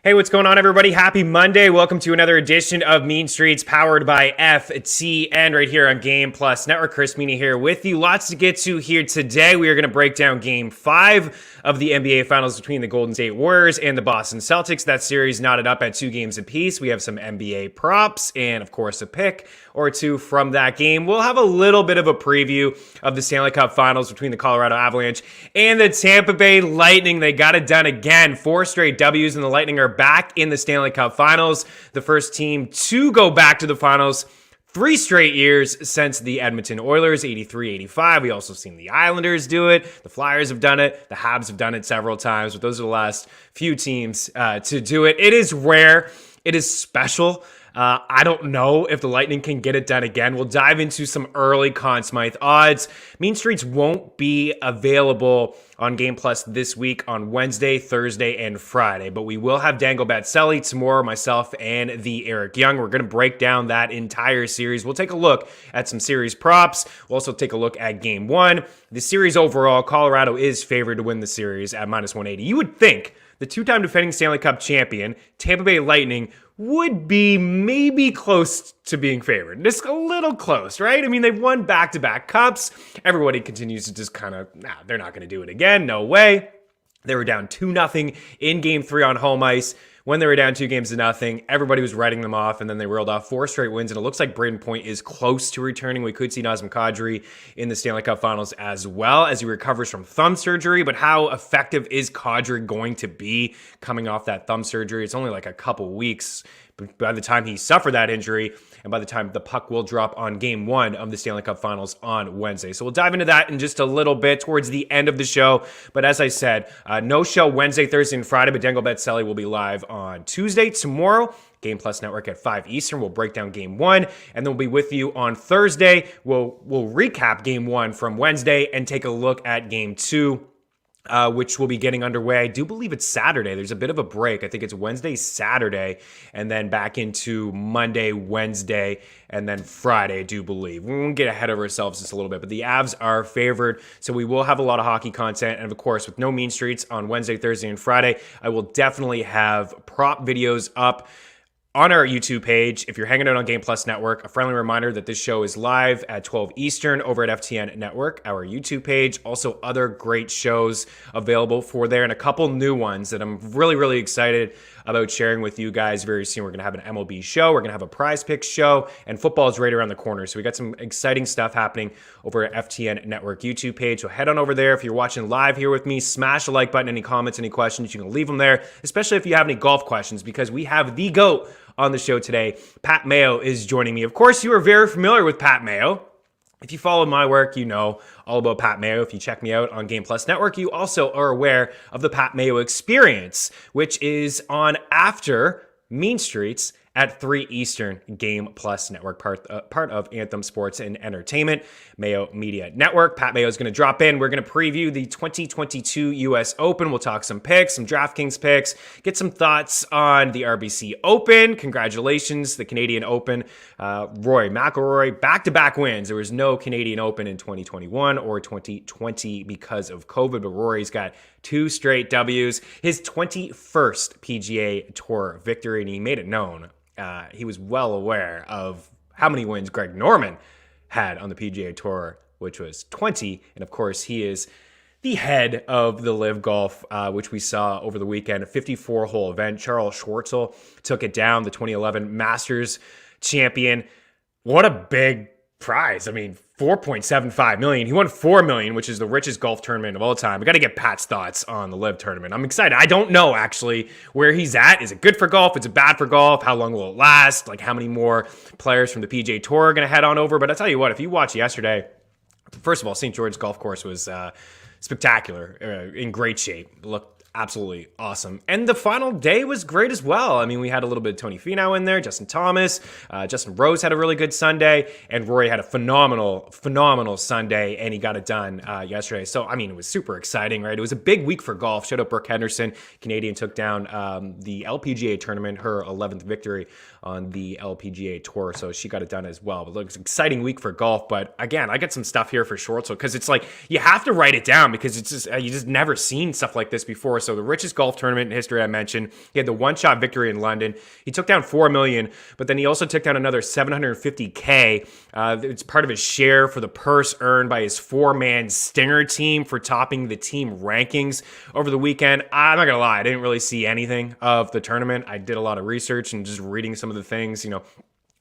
Hey, what's going on, everybody? Happy Monday. Welcome to another edition of Mean Streets powered by FTN right here on Game Plus Network. Chris Meaney here with you. Lots to get to here today. We are going to break down Game 5 of the NBA Finals between the Golden State Warriors and the Boston Celtics. That series knotted up at 2 games apiece. We have some NBA props and, of course, a pick or two from that game. We'll have a little bit of a preview of the Stanley Cup Finals between the Colorado Avalanche and the Tampa Bay Lightning. They got it done again. 4 straight W's, and the Lightning are back in the Stanley Cup Finals. The first team to go back to the finals 3 straight years since the Edmonton Oilers, 83-85. We also seen the Islanders do it. The Flyers have done it. The Habs have done it several times, but those are the last few teams to do it. It is rare. It is special. I don't know if the Lightning can get it done again. We'll dive into some early Conn Smythe odds. Mean Streets won't be available on Game Plus this week on Wednesday, Thursday, and Friday, but we will have Dangle Batselli tomorrow, myself, and the Eric Young. We're going to break down that entire series. We'll take a look at some series props. We'll also take a look at Game 1. The series overall, Colorado is favored to win the series at -180. You would think the 2-time defending Stanley Cup champion, Tampa Bay Lightning, would be maybe close to being favored. Just a little close, right? I mean, they've won back-to-back cups. Everybody continues to just kind of, they're not going to do it again. No way. They were down 2-0 in Game 3 on home ice. When they were down 2-0, everybody was writing them off, and then they reeled off 4 straight wins, and it looks like Braden Point is close to returning. We could see Nazem Kadri in the Stanley Cup Finals as well as he recovers from thumb surgery, but how effective is Kadri going to be coming off that thumb surgery? It's only like a couple weeks by the time he suffered that injury, and by the time the puck will drop on Game 1 of the Stanley Cup Finals on Wednesday. So we'll dive into that in just a little bit towards the end of the show. But as I said, no show Wednesday, Thursday, and Friday, but Dangle Batselli will be live on Tuesday. Tomorrow, Game Plus Network at 5 Eastern. We'll break down Game 1, and then we'll be with you on Thursday. We'll recap Game 1 from Wednesday and take a look at Game 2. Which will be getting underway. I do believe it's Saturday. There's a bit of a break. I think it's Wednesday, Saturday, and then back into Monday, Wednesday, and then Friday, I do believe. We won't get ahead of ourselves just a little bit, but the Avs are favored, so we will have a lot of hockey content. And of course, with no Mean Streets on Wednesday, Thursday, and Friday, I will definitely have prop videos up on our YouTube page. If you're hanging out on Game Plus Network, a friendly reminder that this show is live at 12 Eastern over at FTN Network, our YouTube page. Also, other great shows available for there, and a couple new ones that I'm really, really excited about sharing with you guys very soon. We're going to have an MLB show. We're going to have a Prize Picks show, and football is right around the corner. So we got some exciting stuff happening over at FTN Network YouTube page. So head on over there. If you're watching live here with me, smash the like button. Any comments, any questions, you can leave them there, especially if you have any golf questions, because we have the GOAT on the show today. Pat Mayo is joining me. Of course, you are very familiar with Pat Mayo. If you follow my work, you know all about Pat Mayo. If you check me out on Game Plus Network, you also are aware of the Pat Mayo Experience, which is on after Mean Streets at 3 Eastern, Game Plus Network, part of Anthem Sports and Entertainment, Mayo Media Network. Pat Mayo is going to drop in. We're going to preview the 2022 US Open. We'll talk some picks, some DraftKings picks, get some thoughts on the RBC Open. Congratulations, the Canadian Open. Rory McIlroy, back-to-back wins. There was no Canadian Open in 2021 or 2020 because of COVID, but Rory's got 2 straight W's. His 21st PGA Tour victory, and he made it known. He was well aware of how many wins Greg Norman had on the PGA Tour, which was 20. And of course, he is the head of the LIV Golf, which we saw over the weekend, a 54-hole event. Charles Schwartzel took it down, the 2011 Masters champion. What a big prize. I mean, $4.75 million. He won $4 million, which is the richest golf tournament of all time. We got to get Pat's thoughts on the LIV tournament. I'm excited. I don't know, actually, where he's at. Is it good for golf? Is it bad for golf? How long will it last? Like, how many more players from the PGA Tour are going to head on over? But I'll tell you what, if you watch yesterday, first of all, St. George's Golf Course was spectacular, in great shape. Looked absolutely awesome. And the final day was great as well. I mean, we had a little bit of Tony Finau in there, Justin Thomas, Justin Rose had a really good Sunday, and Rory had a phenomenal Sunday, and he got it done yesterday. So, I mean, it was super exciting, right? It was a big week for golf. Shout out Brooke Henderson. Canadian took down the LPGA tournament, her 11th victory on the LPGA Tour, so she got it done as well. But look, it's an exciting week for golf, but again, I got some stuff here for Schwartzel, because it's like, you have to write it down, because it's just, you just never seen stuff like this before. So the richest golf tournament in history, I mentioned. He had the one-shot victory in London. He took down $4 million, but then he also took down another $750K. It's part of his share for the purse earned by his four-man Stinger team for topping the team rankings over the weekend. I'm not gonna lie, I didn't really see anything of the tournament. I did a lot of research and just reading some of the things,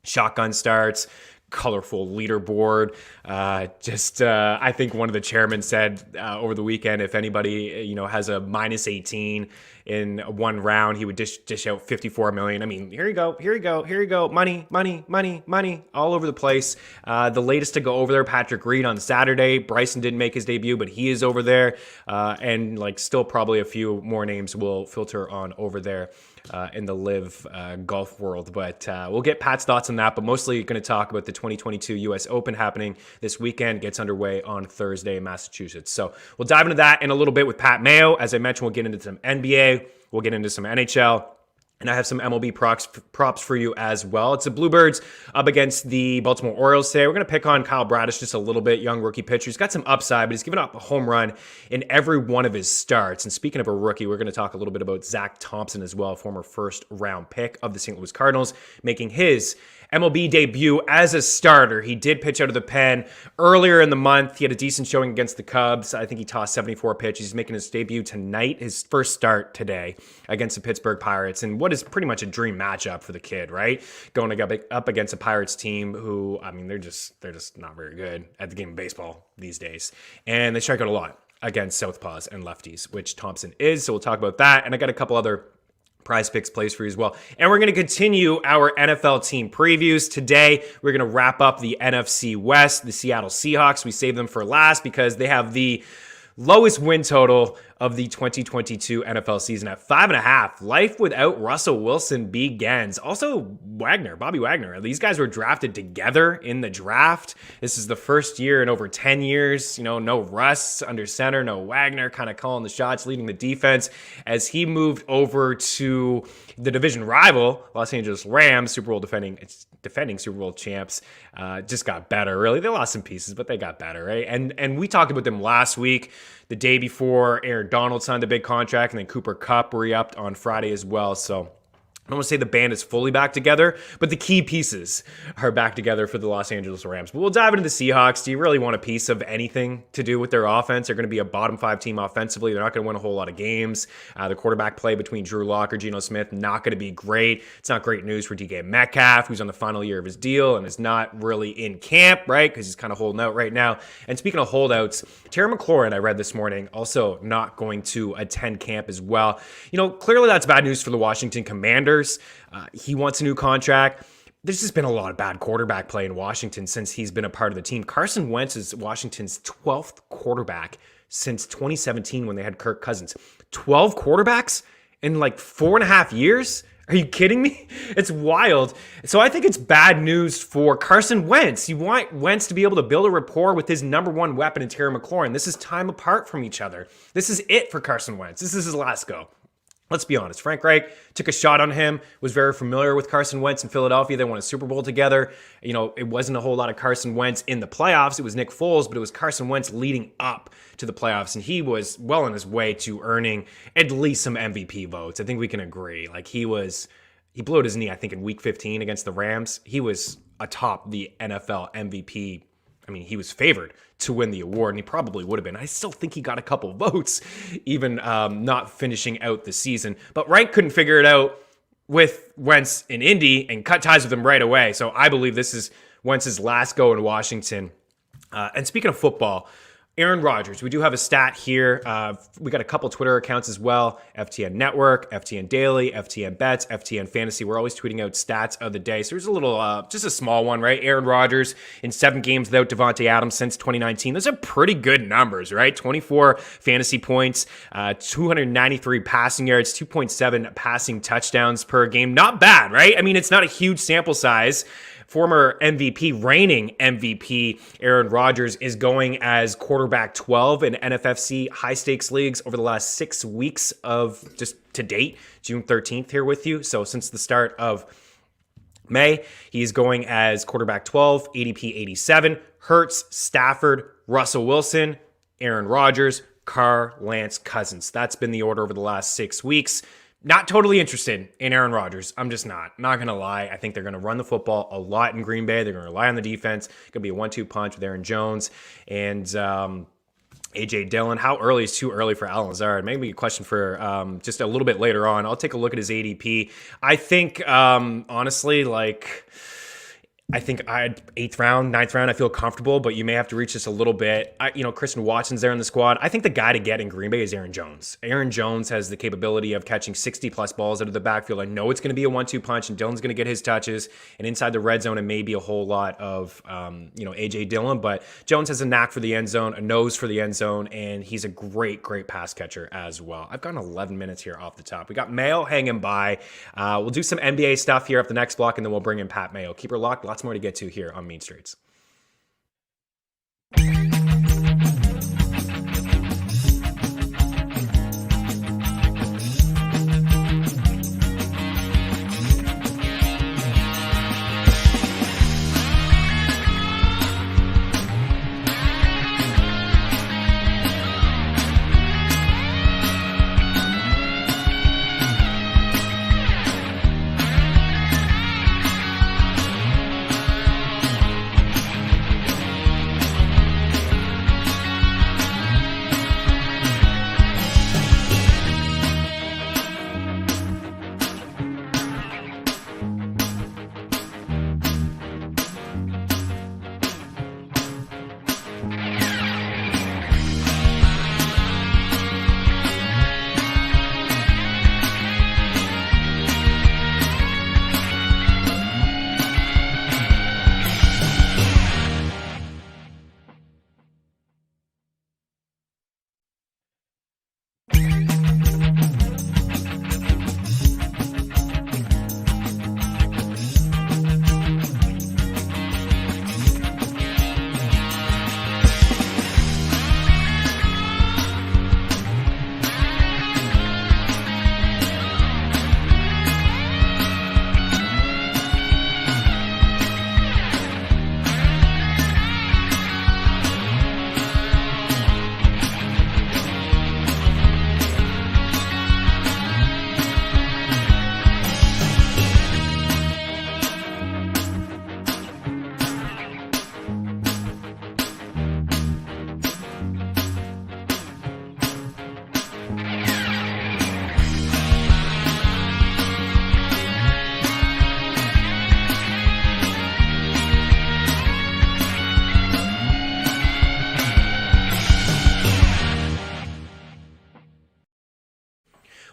shotgun starts, colorful leaderboard. I think one of the chairmen said over the weekend, if anybody, has a minus 18 in one round, he would dish out 54 million. I mean, here you go. Money, all over the place. The latest to go over there, Patrick Reed on Saturday. Bryson didn't make his debut, but he is over there. And still probably a few more names will filter on over there in the LIV golf world. But we'll get Pat's thoughts on that, but mostly going to talk about the 2022 US Open happening this weekend. Gets underway on Thursday in Massachusetts. So we'll dive into that in a little bit with Pat Mayo. As I mentioned, we'll get into some NBA. We'll get into some NHL. And I have some MLB props for you as well. It's the Bluebirds up against the Baltimore Orioles today. We're going to pick on Kyle Bradish just a little bit, young rookie pitcher. He's got some upside, but he's given up a home run in every one of his starts. And speaking of a rookie, we're going to talk a little bit about Zach Thompson as well, former first-round pick of the St. Louis Cardinals, making his MLB debut as a starter. He did pitch out of the pen earlier in the month. He had a decent showing against the Cubs. I think he tossed 74 pitches. He's making his debut tonight, his first start today against the Pittsburgh Pirates. And what is pretty much a dream matchup for the kid, right? Going up against a Pirates team who, they're just not very good at the game of baseball these days. And they strike out a lot against southpaws and lefties, which Thompson is. So we'll talk about that. And I got a couple other Prize Picks plays for you as well. And we're going to continue our NFL team previews. Today, we're going to wrap up the NFC West, the Seattle Seahawks. We saved them for last because they have the lowest win total of the 2022 NFL season at 5.5. Life without Russell Wilson begins. Also, Bobby Wagner. These guys were drafted together in the draft. This is the first year in over 10 years. No Russ under center, no Wagner kind of calling the shots, leading the defense as he moved over to the division rival, Los Angeles Rams, Super Bowl defending Super Bowl champs. Just got better, really. They lost some pieces, but they got better, right? And we talked about them last week. The day before, Aaron Donald signed a big contract, and then Cooper Kupp re-upped on Friday as well. So I don't want to say the band is fully back together, but the key pieces are back together for the Los Angeles Rams. But we'll dive into the Seahawks. Do you really want a piece of anything to do with their offense? They're going to be a bottom 5 team offensively. They're not going to win a whole lot of games. The quarterback play between Drew Lock or Geno Smith, not going to be great. It's not great news for DK Metcalf, who's on the final year of his deal and is not really in camp, right? Because he's kind of holding out right now. And speaking of holdouts, Terry McLaurin, I read this morning, also not going to attend camp as well. Clearly that's bad news for the Washington Commanders. He wants a new contract. There's just been a lot of bad quarterback play in Washington since he's been a part of the team. Carson Wentz is Washington's 12th quarterback since 2017 when they had Kirk Cousins. 12 quarterbacks in 4.5 years? Are you kidding me? It's wild. So I think it's bad news for Carson Wentz. You want Wentz to be able to build a rapport with his number one weapon in Terry McLaurin. This is time apart from each other. This is it for Carson Wentz. This is his last go. Let's be honest. Frank Reich took a shot on him, was very familiar with Carson Wentz in Philadelphia. They won a Super Bowl together. It wasn't a whole lot of Carson Wentz in the playoffs. It was Nick Foles, but it was Carson Wentz leading up to the playoffs, and he was well on his way to earning at least some MVP votes. I think we can agree. He blew out his knee, I think, in Week 15 against the Rams. He was atop the NFL MVP. He was favored to win the award, and he probably would have been. I still think he got a couple votes, even not finishing out the season. But Reich couldn't figure it out with Wentz in Indy and cut ties with him right away. So I believe this is Wentz's last go in Washington. And speaking of football, Aaron Rodgers, we do have a stat here. We got a couple Twitter accounts as well. FTN Network, FTN Daily, FTN Bets, FTN Fantasy. We're always tweeting out stats of the day. So there's a little, just a small one, right? Aaron Rodgers in 7 games without Devontae Adams since 2019. Those are pretty good numbers, right? 24 fantasy points, 293 passing yards, 2.7 passing touchdowns per game. Not bad, right? It's not a huge sample size. Former MVP, reigning MVP, Aaron Rodgers is going as quarterback 12 in NFFC high-stakes leagues over the last 6 weeks of just to date, June 13th here with you. So since the start of May, he's going as quarterback 12, ADP 87, Hurts, Stafford, Russell Wilson, Aaron Rodgers, Carr, Lance, Cousins. That's been the order over the last 6 weeks. Not totally interested in Aaron Rodgers. I'm just not going to lie. I think they're going to run the football a lot in Green Bay. They're going to rely on the defense. It's going to be a 1-2 punch with Aaron Jones and AJ Dillon. How early is too early for Alan Lazard? Maybe a question for just a little bit later on. I'll take a look at his ADP. I think, honestly, I think I'd 8th round, 9th round, I feel comfortable, but you may have to reach just a little bit. Christian Watson's there in the squad. I think the guy to get in Green Bay is Aaron Jones. Aaron Jones has the capability of catching 60-plus balls out of the backfield. I know it's going to be a 1-2 punch, and Dillon's going to get his touches. And inside the red zone, it may be a whole lot of, A.J. Dillon. But Jones has a knack for the end zone, a nose for the end zone, and he's a great, great pass catcher as well. I've gone 11 minutes here off the top. We got Mayo hanging by. We'll do some NBA stuff here up the next block, and then we'll bring in Pat Mayo. Keep her locked. Lots more to get to here on Mean Streets.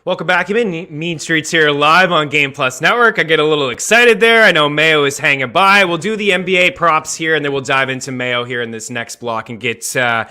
Welcome back. You've been Mean Streets here live on Game Plus Network. I get a little excited there. I know Mayo is hanging by. We'll do the NBA props here, and then we'll dive into Mayo here in this next block and get to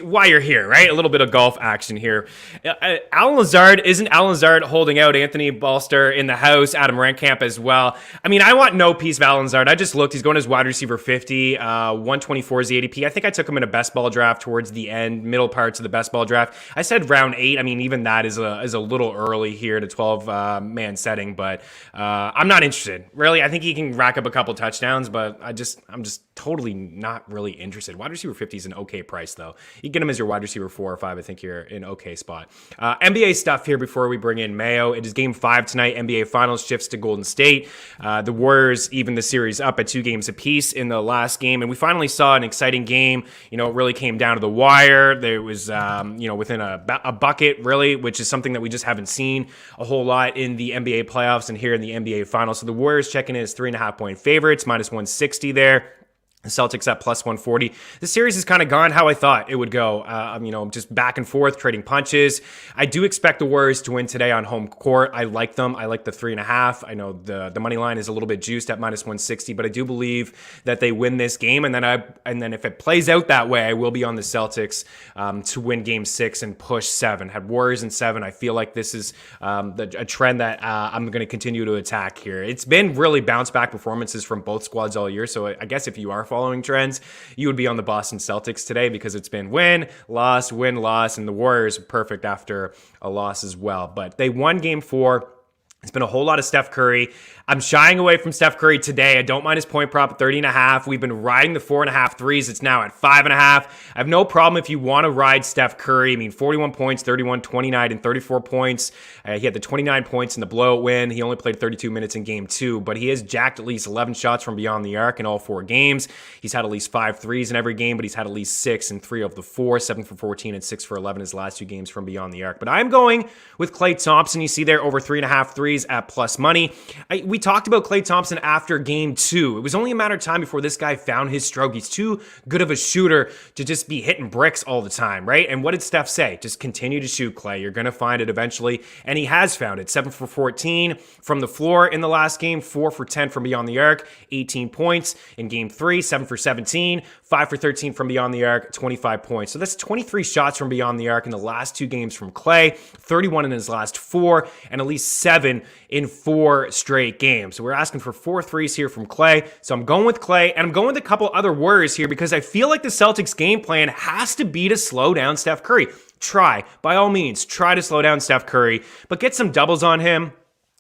why you're here, right? A little bit of golf action here. Isn't Alan Lazard holding out Anthony Balster in the house, Adam Rankamp as well? I mean, I want no piece of Alan Lazard. I just looked. He's going as wide receiver 50. 124 is the ADP. I think I took him in a best ball draft towards the end, middle parts of the best ball draft. I said round 8. I mean, even that is a little early here to 12-man setting, but I'm not interested. Really, I think he can rack up a couple touchdowns, but I'm just totally not really interested. Wide receiver 50 is an okay price, though. You get him as your wide receiver 4 or 5, I think you're in okay spot. NBA stuff here before we bring in Mayo. It is Game 5 tonight. NBA Finals shifts to Golden State. The Warriors even the series up at 2 games apiece in the last game, and we finally saw an exciting game. It really came down to the wire. There was, within a bucket, really, which is something that we just haven't seen a whole lot in the NBA playoffs and here in the NBA Finals. So the Warriors checking in as 3.5-point favorites, minus 160 there. The Celtics at plus 140. The series has kind of gone how I thought it would go. Just back and forth, trading punches. I do expect the Warriors to win today on home court. I like them. I like the 3.5. I know the money line is a little bit juiced at minus 160, but I do believe that they win this game. And then if it plays out that way, I will be on the Celtics to win Game 6 and push 7. Had Warriors in 7. I feel like this is a trend that I'm going to continue to attack here. It's been really bounce back performances from both squads all year. So I guess if you are following trends, you would be on the Boston Celtics today because it's been win, loss, and the Warriors are perfect after a loss as well. But they won Game 4. It's been a whole lot of Steph Curry. I'm shying away from Steph Curry today. I don't mind his point prop at 30.5. We've been riding the 4.5 threes. It's now at 5.5. I have no problem if you want to ride Steph Curry. I mean, 41 points, 31, 29, and 34 points. He had the 29 points in the blowout win. He only played 32 minutes in game 2, but he has jacked at least 11 shots from beyond the arc in all 4 games. He's had at least 5 threes in every game, but he's had at least 6 in 3 of the 4, 7 for 14 and 6 for 11 his last 2 games from beyond the arc. But I'm going with Klay Thompson. You see there over 3.5 threes at plus money. We talked about Klay Thompson after game 2. It was only a matter of time before this guy found his stroke. He's too good of a shooter to just be hitting bricks all the time, right? And what did Steph say? Just continue to shoot, Klay. You're going to find it eventually. And he has found it. 7 for 14 from the floor in the last game, 4 for 10 from beyond the arc, 18 points. In game 3, 7 for 17, 5 for 13 from beyond the arc, 25 points. So that's 23 shots from beyond the arc in the last 2 games from Klay, 31 in his last 4, and at least 7 in 4 straight games. So we're asking for 4 threes here from Klay. So I'm going with Klay, and I'm going with a couple other Warriors here because I feel like the Celtics game plan has to be to slow down Steph Curry. Try, by all means, try to slow down Steph Curry, but get some doubles on him.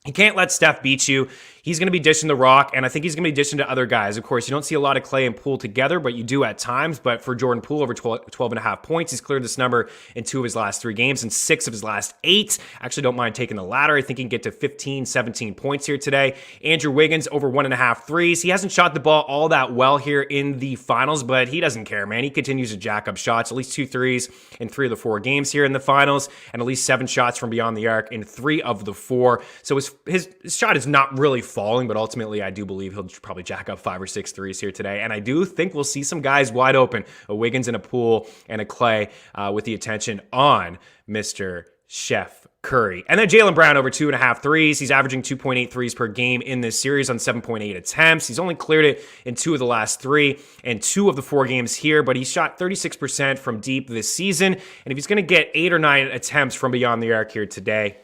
You can't let Steph beat you. He's going to be dishing the rock, and I think he's going to be dishing to other guys. Of course, you don't see a lot of Klay and Poole together, but you do at times. But for Jordan Poole, over 12.5 points, he's cleared this number in 2 of his last 3 games and 6 of his last 8. Actually, don't mind taking the latter. I think he can get to 15, 17 points here today. Andrew Wiggins, over 1.5 threes. He hasn't shot the ball all that well here in the finals, but he doesn't care, man. He continues to jack up shots, at least 2 threes in 3 of the 4 games here in the finals, and at least 7 shots from beyond the arc in 3 of the 4. So his shot is not really falling, but ultimately I do believe he'll probably jack up 5 or 6 threes here today. And I do think we'll see some guys wide open, a Wiggins and a Poole and a Klay with the attention on Mr. Chef Curry. And then Jaylen Brown over 2.5 threes. He's averaging 2.8 threes per game in this series on 7.8 attempts. He's only cleared it in 2 of the last 3 and 2 of the 4 games here, but he shot 36% from deep this season. And if he's going to get 8 or 9 attempts from beyond the arc here today,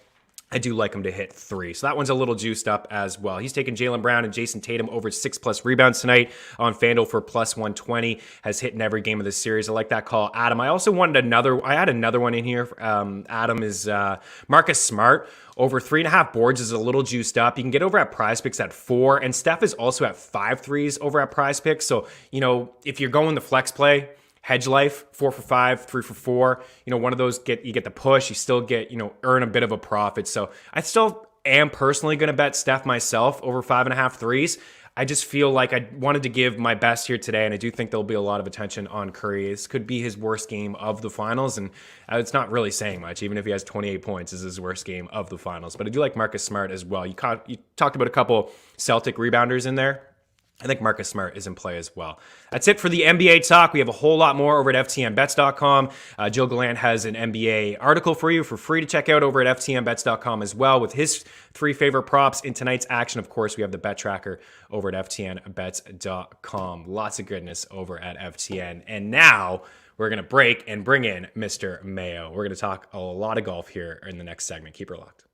I do like him to hit 3. So that one's a little juiced up as well. He's taken Jaylen Brown and Jason Tatum over 6+ rebounds tonight on FanDuel for plus 120. Has hit in every game of this series. I like that call, Adam. I also wanted I had another one in here. Adam is Marcus Smart. Over 3.5 boards is a little juiced up. You can get over at Prize Picks at 4. And Steph is also at 5 threes over at Prize Picks. So, if you're going the flex play, Hedge Life, 4 for 5, 3 for 4. One of those you get the push. You still get, earn a bit of a profit. So I still am personally going to bet Steph myself over 5.5 threes. I just feel like I wanted to give my best here today, and I do think there'll be a lot of attention on Curry. This could be his worst game of the finals, and it's not really saying much. Even if he has 28 points, this is his worst game of the finals. But I do like Marcus Smart as well. You talked about a couple Celtic rebounders in there. I think Marcus Smart is in play as well. That's it for the NBA talk. We have a whole lot more over at FTNBets.com. Joe Gallant has an NBA article for you for free to check out over at FTNBets.com as well with his 3 favorite props in tonight's action. Of course, we have the bet tracker over at FTNBets.com. Lots of goodness over at FTN. And now we're going to break and bring in Mr. Mayo. We're going to talk a lot of golf here in the next segment. Keep her locked.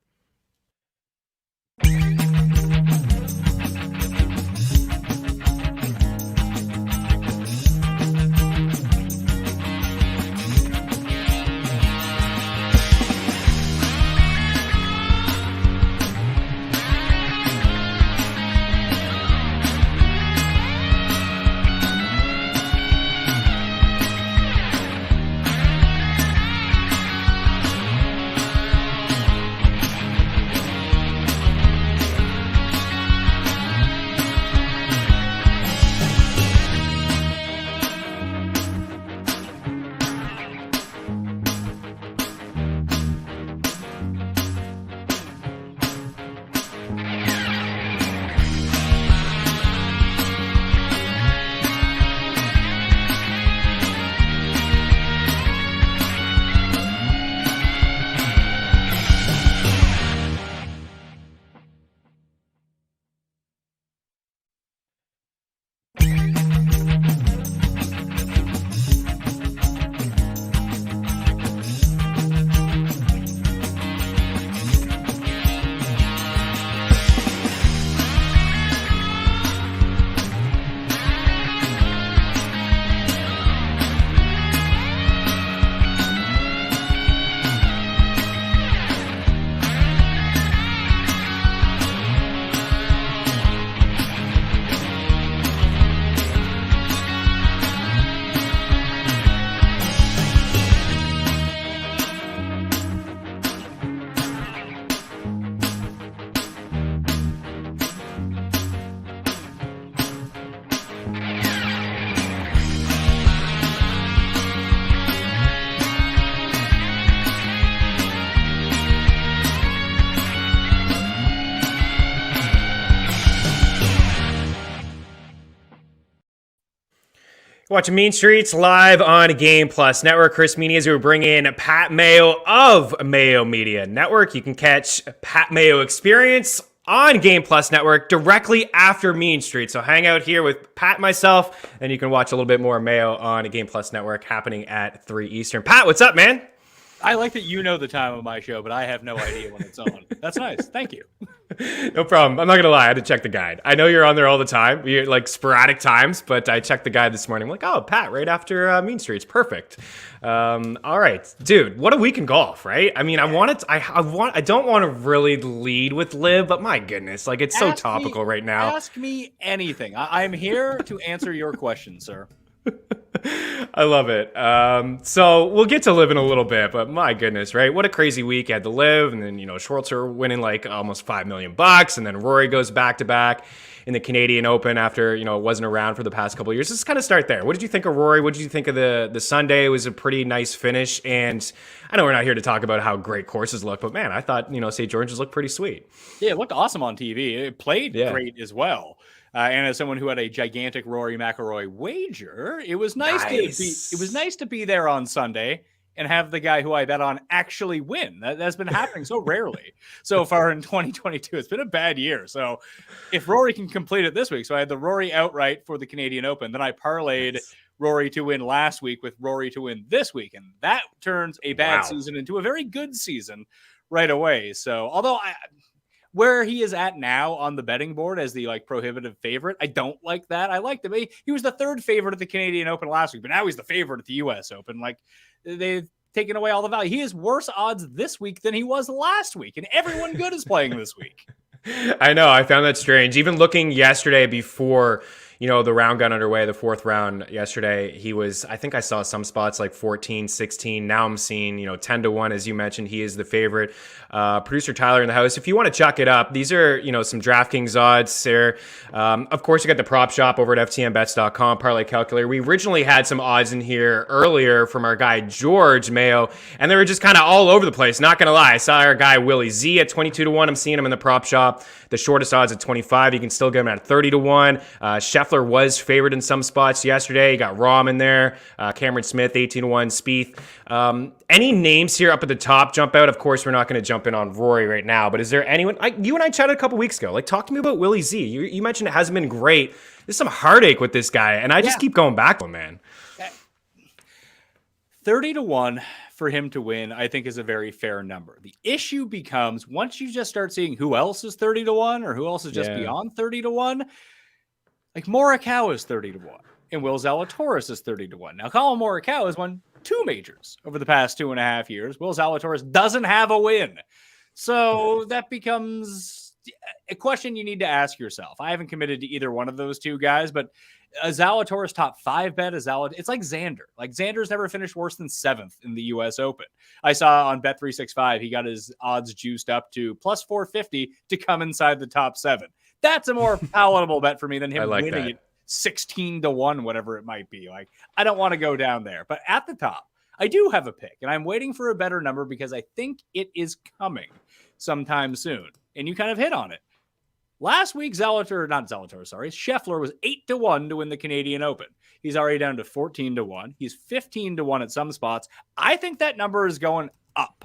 Watching Mean Streets live on Game Plus Network. Chris Meaney as we bring in Pat Mayo of Mayo Media Network. You can catch Pat Mayo Experience on Game Plus Network directly after Mean Streets. So hang out here with Pat and myself, and you can watch a little bit more Mayo on Game Plus Network happening at 3 Eastern. Pat, what's up, man? I like that you know the time of my show, but I have no idea when it's on. That's nice. Thank you. No problem. I'm not going to lie. I had to check the guide. I know you're on there all the time. You're like sporadic times, but I checked the guide this morning. I'm like, oh, Pat, right after Mean Streets. Perfect. All right, dude, what a week in golf, right? I mean, I don't want to really lead with LIV, but my goodness, like it's so topical right now. Ask me anything. I'm here to answer your question, sir. I love it. So we'll get to LIV in a little bit, but my goodness, right? What a crazy week. Had to LIV, and then Schwartzer winning like almost $5 million, and then Rory goes back to back in the Canadian Open after it wasn't around for the past couple of years. Let's kind of start there. What did you think of Rory? What did you think of the Sunday? It was a pretty nice finish, and I know we're not here to talk about how great courses look, but man, I thought St. George's looked pretty sweet. Yeah, it looked awesome on TV. It played great as well. And as someone who had a gigantic Rory McIlroy wager, it was nice to be there on Sunday and have the guy who I bet on actually win. That's been happening so rarely so far in 2022. It's been a bad year. So if Rory can complete it this week, so I had the Rory outright for the Canadian Open, then I parlayed Rory to win last week with Rory to win this week, and that turns a bad season into a very good season right away. So although where he is at now on the betting board as the prohibitive favorite, I don't like that. I like him. He was the third favorite at the Canadian Open last week, but now he's the favorite at the US Open. They've taken away all the value. He has worse odds this week than he was last week, and everyone good is playing this week. I know. I found that strange. Even looking yesterday before the round got underway, the fourth round yesterday, he was, I think I saw some spots like 14, 16. Now I'm seeing, 10-1, as you mentioned. He is the favorite. Producer Tyler in the house. If you want to chuck it up, these are, some DraftKings odds there. Of course, you got the prop shop over at ftmbets.com, parlay calculator. We originally had some odds in here earlier from our guy, George Mayo, and they were just kind of all over the place. Not going to lie. I saw our guy, Willie Z at 22-1. I'm seeing him in the prop shop. The shortest odds at 25. You can still get him at 30-1. Scheffler was favored in some spots yesterday. You got Rahm in there. Cameron Smith, 18-1. Spieth. Any names here up at the top jump out? Of course, we're not going to jump in on Rory right now, but is there anyone? You and I chatted a couple weeks ago. Talk to me about Willie Z. You mentioned it hasn't been great. There's some heartache with this guy, and I just keep going back to him, man. 30-1 for him to win, I think, is a very fair number. The issue becomes once you just start seeing who else is 30-1 or who else is just beyond 30-1. Like Morikawa is 30-1 and Will Zalatoris is 30-1. Now, Colin Morikawa has won 2 majors over the past 2.5 years. Will Zalatoris doesn't have a win. So that becomes a question you need to ask yourself. I haven't committed to either one of those two guys, but a Zalatoris top 5 bet is it's like Xander. Xander's never finished worse than 7th in the US Open. I saw on Bet365 he got his odds juiced up to plus 450 to come inside the top 7. That's a more palatable bet for me than him winning it 16-1, whatever it might be. I don't want to go down there. But at the top, I do have a pick, and I'm waiting for a better number because I think it is coming sometime soon. And you kind of hit on it. Last week, Scheffler was 8-1 to win the Canadian Open. He's already down to 14-1. He's 15-1 at some spots. I think that number is going up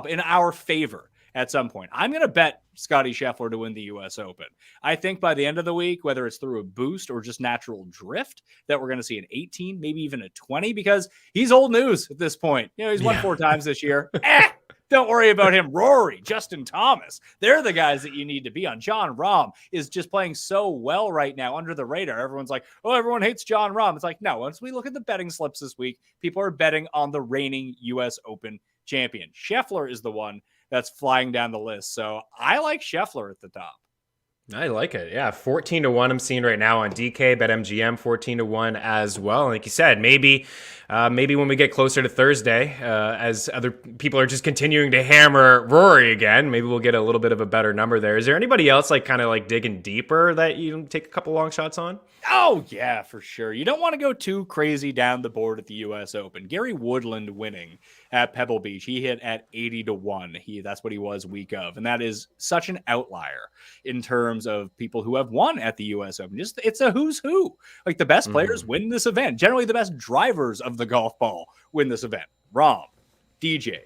in our favor at some point. I'm going to bet Scottie Scheffler to win the US Open. I think by the end of the week, whether it's through a boost or just natural drift, that we're going to see an 18, maybe even a 20, because he's old news at this point. He's won 4 times this year. Don't worry about him. Rory, Justin Thomas, they're the guys that you need to be on. Jon Rahm is just playing so well right now under the radar. Everyone's like, oh, everyone hates Jon Rahm. It's like, no, once we look at the betting slips this week, people are betting on the reigning US Open champion. Scheffler is the one that's flying down the list. So I like Scheffler at the top. I like it. Yeah, 14-1 I'm seeing right now on DK, BetMGM, 14-1 as well. Like you said, maybe when we get closer to Thursday, as other people are just continuing to hammer Rory again, maybe we'll get a little bit of a better number there. Is there anybody else digging deeper that you take a couple long shots on? Oh, yeah, for sure. You don't want to go too crazy down the board at the US Open. Gary Woodland winning at Pebble Beach. He hit at 80-1. That's what he was week of. And that is such an outlier in terms terms of people who have won at the US Open. It's a who's who. Like the best players win this event. Generally, the best drivers of the golf ball win this event. Rahm, DJ,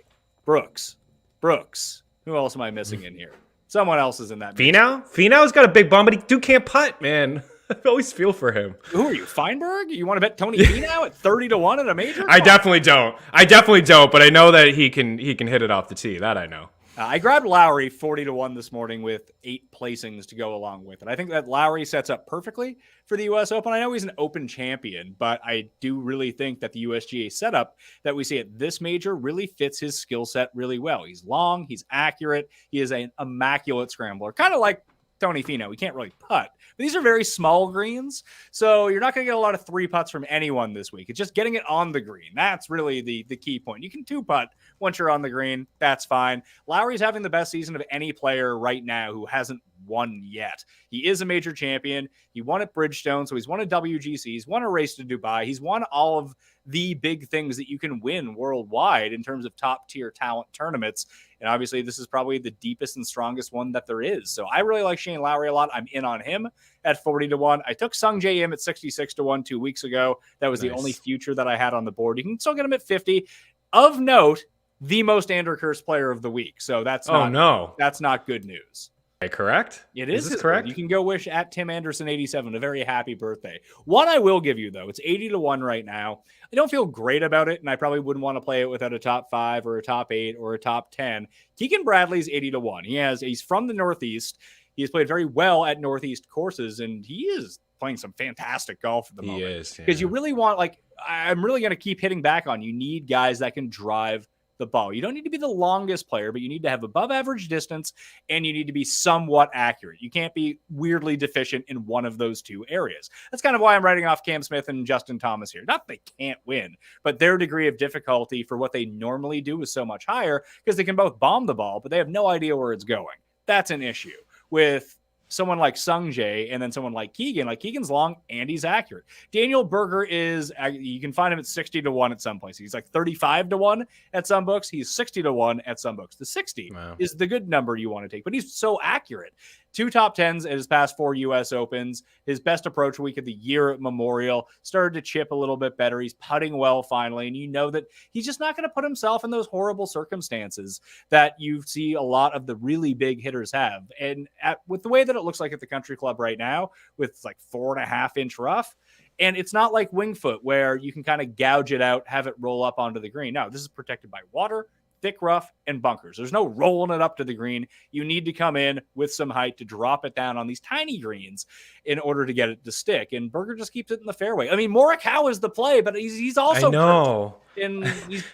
Brooks. Who else am I missing in here? Someone else is in that. Finau's got a big bomb, but he can't putt, man. I always feel for him. Who are you, Feinberg? You want to bet Tony Finau at 30-1 at a major? I definitely don't, but I know that he can hit it off the tee. That I know. I grabbed Lowry 40-1 this morning with 8 placings to go along with it. I think that Lowry sets up perfectly for the U.S. Open. I know he's an Open champion, but I do really think that the USGA setup that we see at this major really fits his skill set really well. He's long, he's accurate, he is an immaculate scrambler, kind of like Tony Finau. He can't really putt. But these are very small greens, so you're not going to get a lot of 3 putts from anyone this week. It's just getting it on the green. That's really the key point. You can 2-putt once you're on the green. That's fine. Lowry's having the best season of any player right now who hasn't won yet. He is a major champion. He won at Bridgestone, so he's won a WGC. He's won a race to Dubai. He's won all of the big things that you can win worldwide in terms of top-tier talent tournaments. And obviously, this is probably the deepest and strongest one that there is. So I really like Shane Lowry a lot. I'm in on him at 40-1. I took Sung Jae Im at 66-1 2 weeks ago. That was the only future that I had on the board. You can still get him at 50. Of note, the most Andrew Curse player of the week. So that's not good news. Correct? It is this correct? You can go wish at Tim Anderson 87 a very happy birthday. One I will give you, though, it's 80-1 right now. I don't feel great about it, and I probably wouldn't want to play it without a top 5 or a top 8 or a top 10. Keegan Bradley's 80-1. He's from the Northeast. He has played very well at Northeast courses, and he is playing some fantastic golf at the moment. He is. Because you really want, I'm really going to keep hitting back on, you need guys that can drive the ball. You don't need to be the longest player, but you need to have above average distance and you need to be somewhat accurate. You can't be weirdly deficient in one of those 2 areas. That's kind of why I'm writing off Cam Smith and Justin Thomas here. Not that they can't win, but their degree of difficulty for what they normally do is so much higher because they can both bomb the ball, but they have no idea where it's going. That's an issue with someone like Sung Jae and then someone like Keegan. Like Keegan's long and he's accurate. Daniel Berger you can find him at 60-1 at some places. He's like 35-1 at some books. He's 60-1 at some books. The 60 is the good number you want to take, but he's so accurate. 2 top 10s at his past 4 U.S. Opens. His best approach week of the year at Memorial. Started to chip a little bit better. He's putting well finally, and you know that he's just not going to put himself in those horrible circumstances that you see a lot of the really big hitters have. And with the way that it looks like at the Country Club right now, with like 4.5-inch rough, and it's not like Winged Foot where you can kind of gouge it out, have it roll up onto the green. No, this is protected by water, thick rough, and bunkers. There's no rolling it up to the green. You need to come in with some height to drop it down on these tiny greens in order to get it to stick. And Berger just keeps it in the fairway. I mean, Morikawa is the play, but he's also... I know. And he's...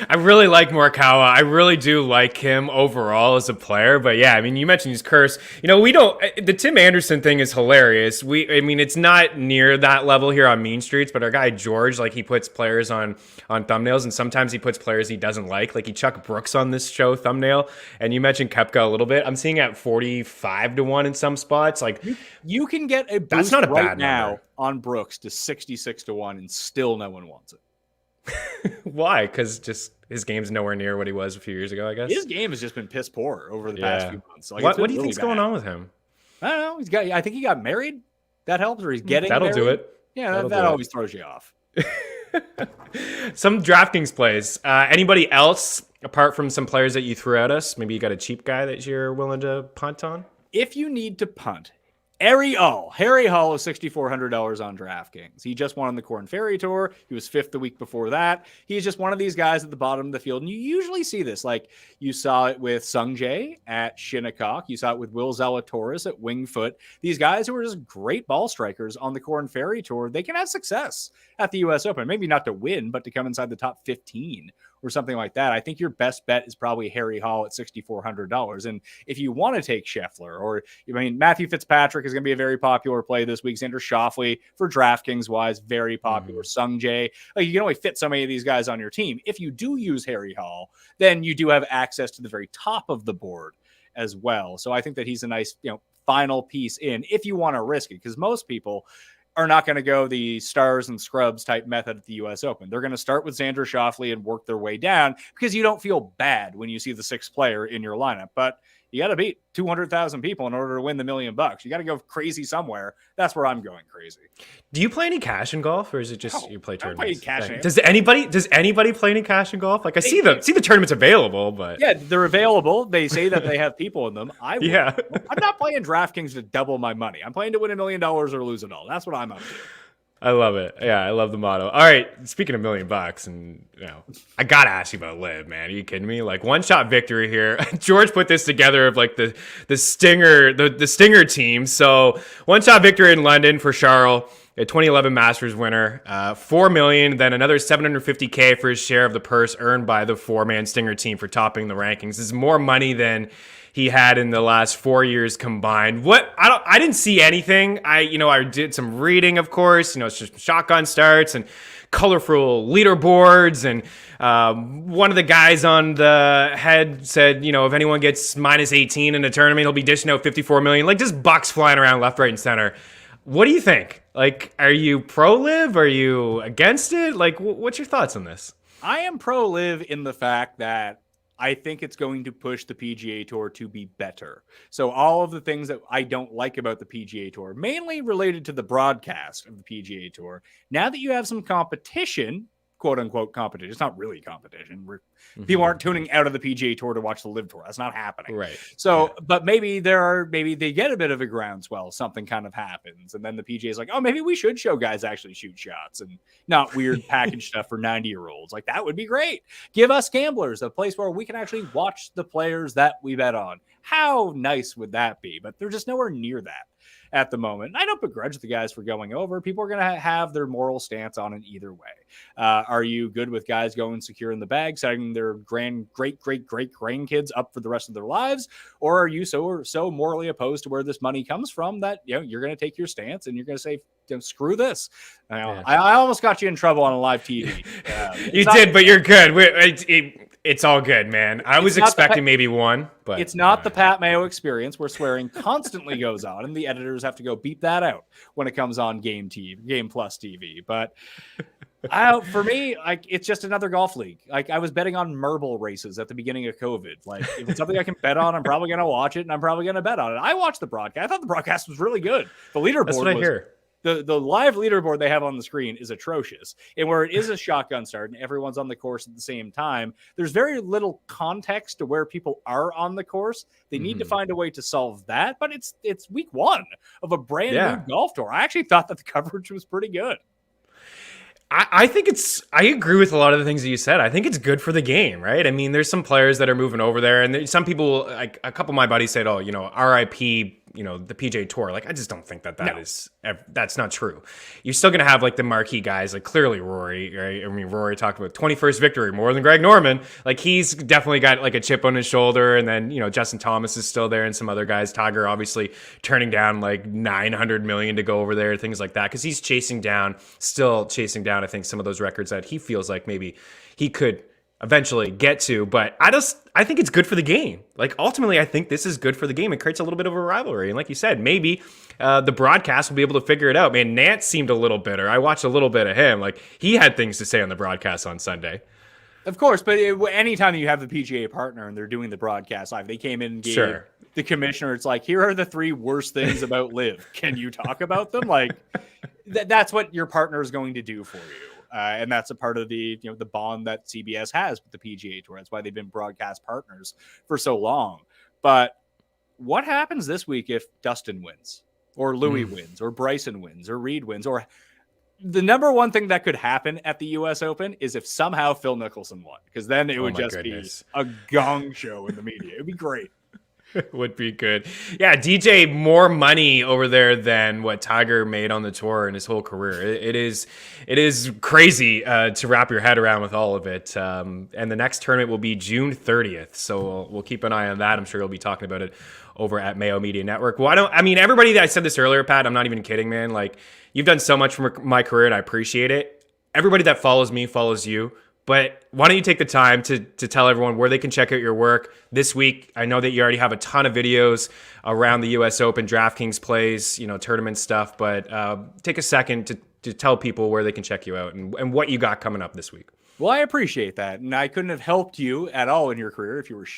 I really like Morikawa. I really do like him overall as a player. But yeah, I mean, you mentioned his curse. The Tim Anderson thing is hilarious. It's not near that level here on Mean Streets, but our guy George, he puts players on thumbnails, and sometimes he puts players he doesn't like. Like he Chuck Brooks on this show thumbnail, and you mentioned Koepka a little bit. I'm seeing at 45-1 in some spots. You can get a boost that's not a right bad now number on Brooks to 66-1, and still no one wants it. Why? Because just his game's nowhere near what he was a few years ago, I guess. His game has just been piss poor over the past few months. What do you think's going on with him? I don't know. I think he got married. That helps, or he's getting That'll married. Do it. Yeah, that always throws you off. Some DraftKings plays. Anybody else, apart from some players that you threw at us? Maybe you got a cheap guy that you're willing to punt on? If you need to punt, Harry Hall is $6,400 on DraftKings. He just won on the Korn Ferry Tour. He was 5th the week before that. He's just one of these guys at the bottom of the field. And you usually see this. Like you saw it with Sung Jae at Shinnecock. You saw it with Will Zalatoris at Winged Foot. These guys who are just great ball strikers on the Korn Ferry Tour, they can have success at the US Open. Maybe not to win, but to come inside the top 15 or something like that. I think your best bet is probably Harry Hall at $6,400. And if you want to take Scheffler, or Matthew Fitzpatrick is going to be a very popular play this week. Xander Schauffele for DraftKings wise, very popular. Sung Jae. You can only fit so many of these guys on your team. If you do use Harry Hall, then you do have access to the very top of the board as well. So I think that he's a nice, final piece in if you want to risk it, because most people are not going to go the stars and scrubs type method at the US Open. They're going to start with Xander Schauffele and work their way down because you don't feel bad when you see the 6th player in your lineup. But You got to beat 200,000 people in order to win the $1 million. You got to go crazy somewhere. That's where I'm going crazy. Do you play any cash in golf, or is it just you play tournaments? Cash. Right. Does anybody play any cash in golf? Like I see the tournaments available, but yeah, they're available. They say that they have people in them. I'm not playing DraftKings to double my money. I'm playing to win $1 million or lose it all. That's what I'm up to. I love it. Yeah, I love the motto. All right, speaking of $1 million, and I gotta ask you about LIV, man. Are you kidding me? Like one shot victory here. George put this together of like the Stinger team. So one shot victory in London for Charles, a 2011 Masters winner, $4 million, then another $750K for his share of the purse earned by the 4-man Stinger team for topping the rankings. This is more money than he had in the last 4 years combined. I didn't see anything. I did some reading, of course, it's just shotgun starts and colorful leaderboards. And one of the guys on the head said, if anyone gets minus 18 in a tournament, he'll be dishing out $54 million. Like just bucks flying around left, right, and center. What do you think? Like, are you pro LIV? Are you against it? Like, what's your thoughts on this? I am pro LIV in the fact that I think it's going to push the PGA Tour to be better. So all of the things that I don't like about the PGA Tour, mainly related to the broadcast of the PGA Tour, now that you have some competition, quote unquote competition, it's not really competition. People aren't tuning out of the PGA Tour to watch the LIV Tour. That's not happening. Right. So, but maybe they get a bit of a groundswell, something kind of happens. And then the PGA is like, oh, maybe we should show guys actually shoot shots and not weird package stuff for 90-year-olds. Like that would be great. Give us gamblers a place where we can actually watch the players that we bet on. How nice would that be? But they're just nowhere near that at the moment. I don't begrudge the guys for going over. People are going to have their moral stance on it either way. Are you good with guys going secure in the bag, setting their great grandkids up for the rest of their lives? Or are you so morally opposed to where this money comes from that you're going to take your stance and you're going to say, screw this? I almost got you in trouble on a live TV. You did, but you're good. It's all good, man. I was expecting maybe one, but it's not the Pat Mayo experience where swearing constantly goes on and the editors have to go beep that out when it comes on Game Plus TV. But for me, it's just another golf league. Like I was betting on marble races at the beginning of COVID. Like if it's something I can bet on, I'm probably going to watch it and I'm probably going to bet on it. I watched the broadcast. I thought the broadcast was really good. The leaderboard That's what I hear. The live leaderboard they have on the screen is atrocious. And where it is a shotgun start and everyone's on the course at the same time, there's very little context to where people are on the course. They need to find a way to solve that. But it's week one of a brand new golf tour. I actually thought that the coverage was pretty good. I think I agree with a lot of the things that you said. I think it's good for the game, right? I mean, there's some players that are moving over there, and some people, like a couple of my buddies said, RIP, the PGA Tour. Like, I just don't think that's not true. You're still going to have like the marquee guys, like clearly Rory, right? I mean, Rory talked about 21st victory more than Greg Norman. Like he's definitely got like a chip on his shoulder. And then, Justin Thomas is still there and some other guys. Tiger obviously turning down like $900 million to go over there, things like that. Cause he's still chasing down, I think, some of those records that he feels like maybe he could eventually get to, but I think it's good for the game. Like ultimately, I think this is good for the game. It creates a little bit of a rivalry, and like you said, maybe the broadcast will be able to figure it out. Man, Nance seemed a little bitter. I watched a little bit of him. Like he had things to say on the broadcast on Sunday. Of course, but anytime you have the PGA partner and they're doing the broadcast live, they came in and gave the commissioner. It's like, here are the 3 worst things about LIV. Can you talk about them? Like that's what your partner is going to do for you. And that's a part of the the bond that CBS has with the PGA Tour. That's why they've been broadcast partners for so long. But what happens this week if Dustin wins, or Louis wins, or Bryson wins, or Reed wins, or the number one thing that could happen at the US Open is if somehow Phil Mickelson won, because then it would just be a gong show in the media. It would be great. Would be good. Yeah, DJ more money over there than what Tiger made on the tour in his whole career. It is crazy to wrap your head around with all of it. And the next tournament will be June 30th. So we'll keep an eye on that. I'm sure you'll be talking about it over at Mayo Media Network. Everybody that I said this earlier, Pat, I'm not even kidding, man. Like you've done so much for my career and I appreciate it. Everybody that follows me follows you. But why don't you take the time to tell everyone where they can check out your work this week? I know that you already have a ton of videos around the US Open DraftKings plays, tournament stuff, but take a second to tell people where they can check you out and what you got coming up this week. Well, I appreciate that. And I couldn't have helped you at all in your career if you were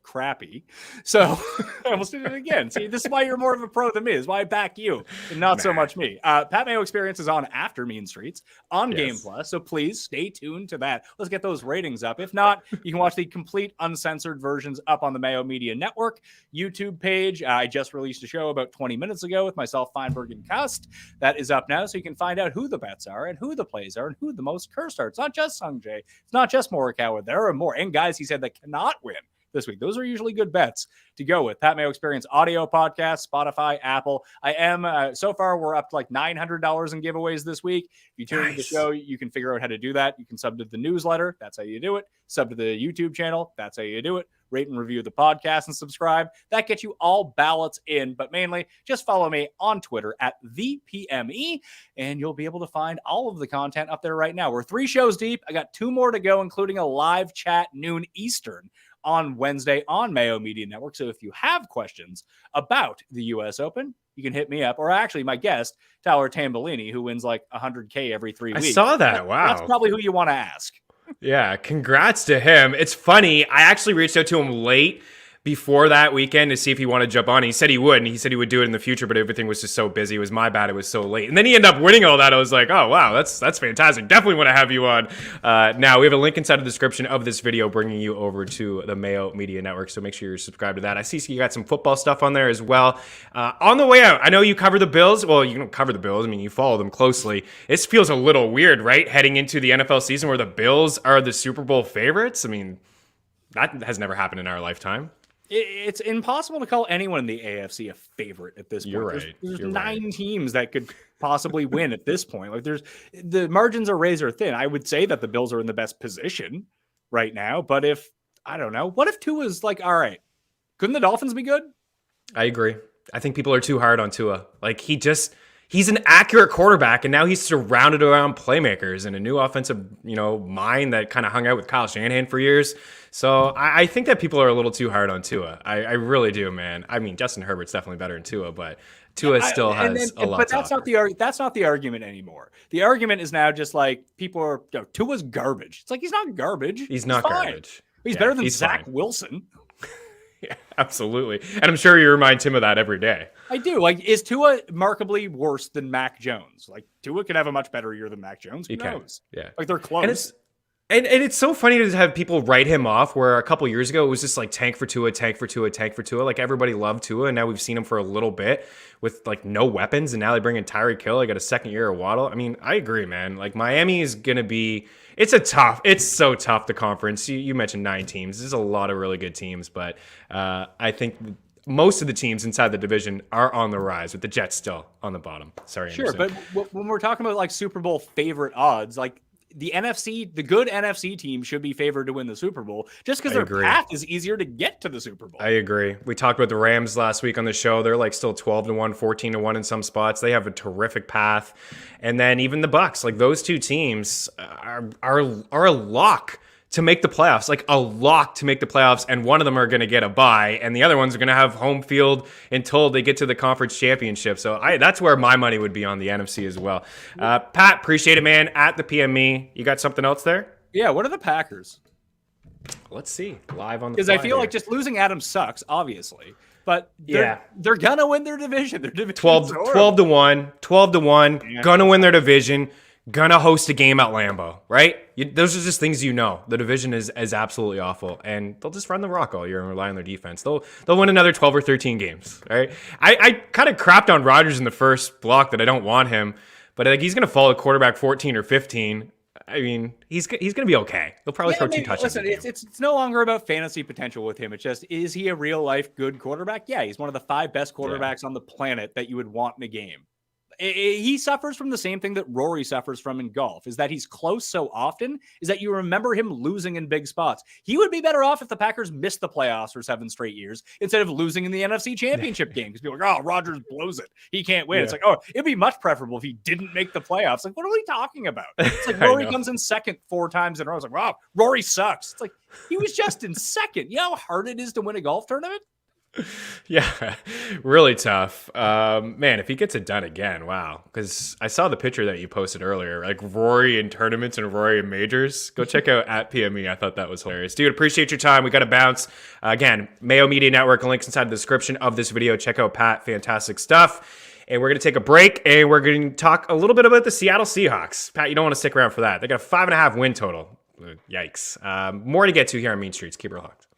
crappy. So I almost did it again. See, this is why you're more of a pro than me. This is why I back you and not so much me. Pat Mayo Experience is on after Mean Streets on Game Plus. So please stay tuned to that. Let's get those ratings up. If not, you can watch the complete uncensored versions up on the Mayo Media Network YouTube page. I just released a show about 20 minutes ago with myself, Feinberg, and Cust. That is up now. So you can find out who the bets are and who the plays are and who the most cursed are. It's not just Sung Jae. It's not just Morikawa. There are more. And guys, he said that cannot win this week. Those are usually good bets to go with. Pat Mayo Experience audio podcast, Spotify, Apple. I am, so far, we're up to like $900 in giveaways this week. If you tune into the show, you can figure out how to do that. You can sub to the newsletter. That's how you do it. Sub to the YouTube channel. That's how you do it. Rate and review the podcast and subscribe. That gets you all ballots in, but mainly just follow me on Twitter at @ThePME, and you'll be able to find all of the content up there right now. We're 3 shows deep. I got 2 more to go, including a live chat noon Eastern on Wednesday on Mayo Media Network. So if you have questions about the US Open, you can hit me up, or actually my guest, Tyler Tambolini, who wins like 100K every 3 weeks. I saw that. Wow. That's probably who you want to ask. Yeah, congrats to him. It's funny. I actually reached out to him late before that weekend to see if he wanted to jump on. He said he would, and he said he would do it in the future, but everything was just so busy. It was my bad. It was so late. And then he ended up winning all that. I was like, oh, wow, that's fantastic. Definitely want to have you on. Now, we have a link inside the description of this video bringing you over to the Mayo Media Network, so make sure you're subscribed to that. I see you got some football stuff on there as well. On the way out, I know you cover the Bills. Well, you don't cover the Bills. I mean, you follow them closely. This feels a little weird, right? Heading into the NFL season where the Bills are the Super Bowl favorites. I mean, that has never happened in our lifetime. It's impossible to call anyone in the AFC a favorite at this point. You're right. There's 9 teams that could possibly win at this point. Like the margins are razor thin. I would say that the Bills are in the best position right now, but I don't know, what if Tua's like, all right, couldn't the Dolphins be good? I agree. I think people are too hard on Tua. Like he's an accurate quarterback, and now he's surrounded around playmakers and a new offensive, mind that kind of hung out with Kyle Shanahan for years. So I think that people are a little too hard on Tua. I really do, man. I mean, Justin Herbert's definitely better than Tua, but Tua still has a lot. But that's not the argument anymore. The argument is now just like people are Tua's garbage. It's like he's not garbage. He's not fine. Garbage. He's better than Zach Wilson. Yeah, absolutely. And I'm sure you remind Tim of that every day. I do. Like, is Tua markedly worse than Mac Jones? Like, Tua could have a much better year than Mac Jones. Who knows? Yeah. Like, they're close. And it's so funny to have people write him off, where a couple years ago it was just like tank for Tua, tank for Tua, tank for Tua. Like, everybody loved Tua, and now we've seen him for a little bit with like no weapons, and now they bring in Tyreek Hill. I got a second year of Waddle. I mean, I agree, man. Like, Miami is going to be – it's so tough, the conference. You mentioned 9 teams. There's a lot of really good teams, but I think – most of the teams inside the division are on the rise, with the Jets still on the bottom. Sorry, sure, Anderson. But when we're talking about like Super Bowl favorite odds, like the good NFC team should be favored to win the Super Bowl just because their path is easier to get to the Super Bowl. I agree. We talked about the Rams last week on the show. They're like still 12-1, 14-1 in some spots. They have a terrific path. And then even the Bucs, like those 2 teams are a lock to make the playoffs, like a lock to make the playoffs, and one of them are going to get a bye, and the other ones are going to have home field until they get to the conference championship. So that's where my money would be on the NFC as well. Pat, appreciate it, man. At the PME, you got something else there? Yeah, what are the Packers? Let's see. Live on the Because I feel like just losing Adams sucks, obviously. But they're going to win their division. Their division 12-1, 12-1, going to win their division. Gonna host a game at Lambeau, right? Those are just things The division is absolutely awful, and they'll just run the rock all year and rely on their defense. They'll win another 12 or 13 games, right? I kind of crapped on Rodgers in the first block that I don't want him, but like he's gonna fall at quarterback 14 or 15. I mean, he's gonna be okay. They'll probably throw 2 touchdowns. Listen, it's no longer about fantasy potential with him. It's just, is he a real life good quarterback? Yeah, he's one of the 5 best quarterbacks on the planet that you would want in a game. He suffers from the same thing that Rory suffers from in golf, is that he's close so often, is that you remember him losing in big spots. He would be better off if the Packers missed the playoffs for 7 straight years instead of losing in the NFC Championship game, because people are like, oh, Rodgers blows it. He can't win. Yeah. It's like, oh, it'd be much preferable if he didn't make the playoffs. Like, what are we talking about? It's like Rory comes in second 4 times in a row. It's like, wow, Rory sucks. It's like, he was just in second. You know how hard it is to win a golf tournament? Yeah, really tough. Man, if he gets it done again, wow. Because I saw the picture that you posted earlier, like Rory in tournaments and Rory in majors. Go check out at PME. I thought that was hilarious. Dude, appreciate your time. We got to bounce. Again, Mayo Media Network, links inside the description of this video. Check out Pat. Fantastic stuff. And we're going to take a break, and we're going to talk a little bit about the Seattle Seahawks. Pat, you don't want to stick around for that. They got a 5.5 win total. Yikes. More to get to here on Mean Streets. Keep it locked.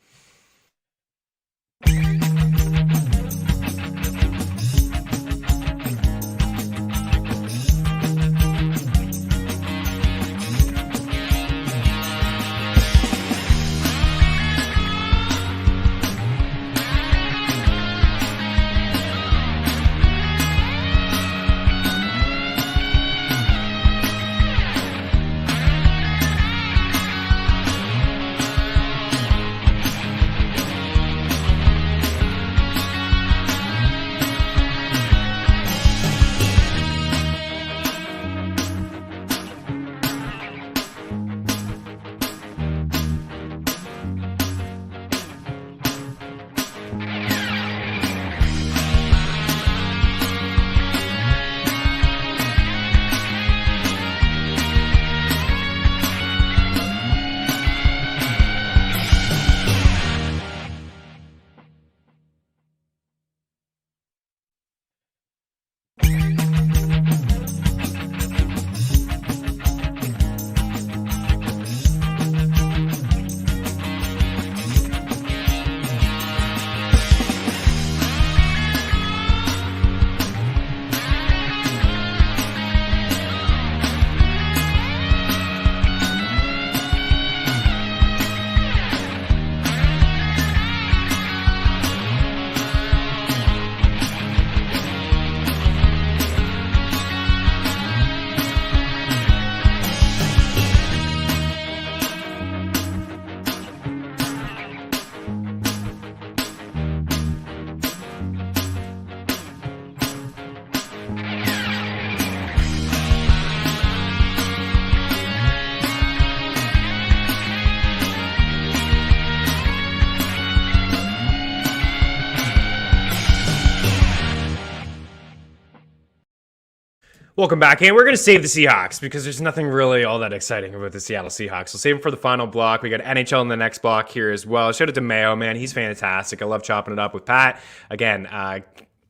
Welcome back, and we're going to save the Seahawks because there's nothing really all that exciting about the Seattle Seahawks. We'll save them for the final block. We got NHL in the next block here as well. Shout out to Mayo, man. He's fantastic. I love chopping it up with Pat. Again,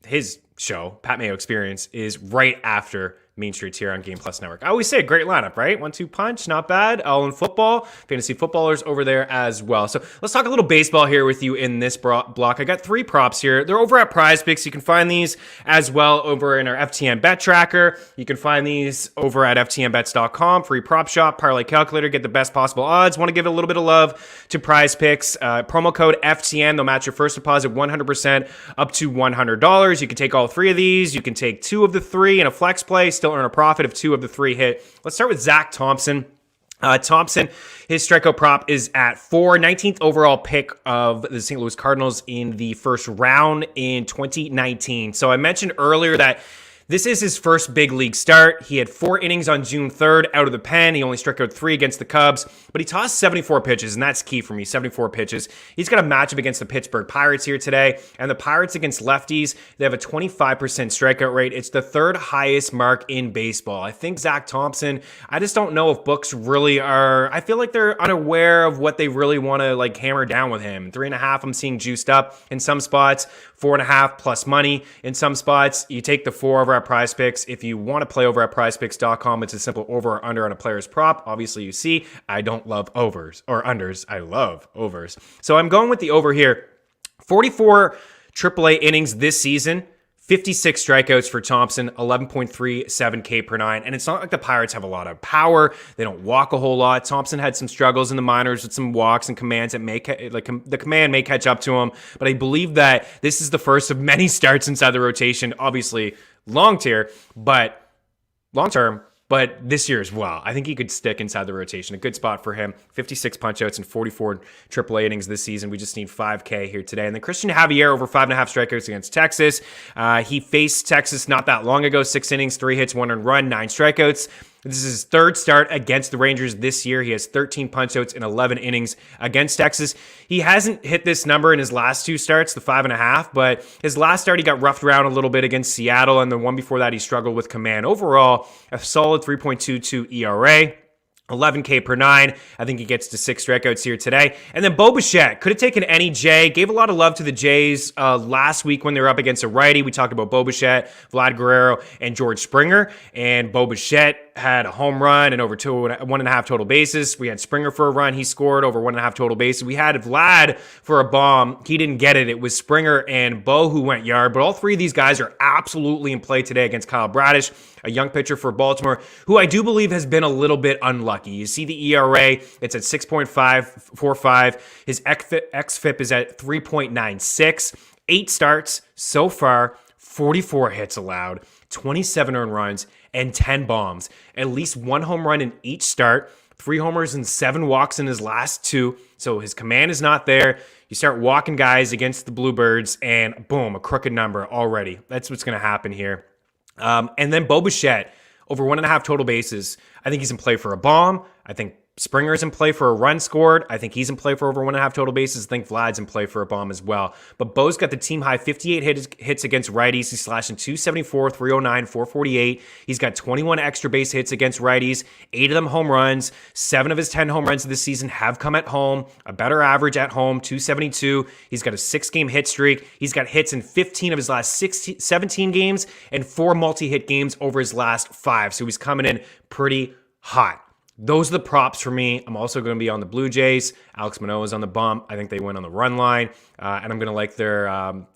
his show, Pat Mayo Experience, is right after Mean Streets here on Game Plus Network. I always say great lineup, right? 1-2 punch, not bad. All in football, fantasy footballers over there as well. So let's talk a little baseball here with you in this block. I got 3 props here. They're over at Prize Picks. You can find these as well over in our FTN Bet Tracker. You can find these over at ftnbets.com. Free prop shop, parlay calculator, get the best possible odds. Want to give a little bit of love to Prize Picks. Promo code FTN. They'll match your first deposit 100% up to $100. You can take all 3 of these. You can take 2 of the 3 in a flex play. Still earn a profit if 2 of the 3 hit. Let's start with Zach Thompson. Thompson, his strikeout prop is at 4, 19th overall pick of the St. Louis Cardinals in the first round in 2019. So I mentioned earlier that this is his first big league start. He had 4 innings on June 3rd out of the pen. He only struck out 3 against the Cubs, but he tossed 74 pitches, and that's key for me, 74 pitches. He's got a matchup against the Pittsburgh Pirates here today, and the Pirates against lefties, they have a 25% strikeout rate. It's the 3rd highest mark in baseball. I think Zach Thompson, I just don't know if books really are, I feel like they're unaware of what they really want to like hammer down with him. 3.5, I'm seeing juiced up in some spots, 4.5 plus money in some spots. You take the 4 over at Prize Picks. If you want to play over at prizepicks.com, it's a simple over or under on a player's prop. Obviously, you see, I don't love overs or unders. I love overs. So I'm going with the over here. 44 AAA innings this season. 56 strikeouts for Thompson, 11.37 K per 9. And it's not like the Pirates have a lot of power. They don't walk a whole lot. Thompson had some struggles in the minors with some walks and commands that may, the command may catch up to him. But I believe that this is the first of many starts inside the rotation. Obviously, long term, but this year as well. I think he could stick inside the rotation. A good spot for him. 56 punchouts and 44 AAA innings this season. We just need 5K here today. And then Christian Javier over 5.5 strikeouts against Texas. He faced Texas not that long ago. 6 innings, 3 hits, 1 earned run, 9 strikeouts. This is his third start against the Rangers this year. He has 13 punchouts in 11 innings against Texas. He hasn't hit this number in his last 2 starts, the 5.5, but his last start he got roughed around a little bit against Seattle, and the one before that he struggled with command. Overall, a solid 3.22 ERA. 11K per 9. I think he gets to 6 strikeouts here today. And then Bo Bichette could have taken any J. Gave a lot of love to the Jays last week when they were up against a righty. We talked about Bo Bichette, Vlad Guerrero, and George Springer. And Bo Bichette had a home run and over 1.5 total bases. We had Springer for a run. He scored over 1.5 total bases. We had Vlad for a bomb. He didn't get it. It was Springer and Bo who went yard. But all 3 of these guys are absolutely in play today against Kyle Bradish, a young pitcher for Baltimore, who I do believe has been a little bit unlucky. You see the ERA, it's at 6.545. His xFIP is at 3.96. 8 starts so far, 44 hits allowed, 27 earned runs, and 10 bombs. At least 1 home run in each start, 3 homers and 7 walks in his last 2. So his command is not there. You start walking guys against the Bluebirds, and boom, a crooked number already. That's what's going to happen here. And then Bo Bichette, over 1.5 total bases. I think he's in play for a bomb. I think Springer's in play for a run scored. I think he's in play for over 1.5 total bases. I think Vlad's in play for a bomb as well. But Bo's got the team high 58 hits against righties. He's slashing 274, 309, 448. He's got 21 extra base hits against righties, 8 of them home runs. 7 of his 10 home runs of this season have come at home. A better average at home, 272. He's got a 6-game hit streak. He's got hits in 15 of his last 17 games and 4 multi-hit games over his last 5. So he's coming in pretty hot. Those are the props for me. I'm also going to be on the Blue Jays. Alex Manoah is on the bump. I think they win on the run line. And I'm going to like their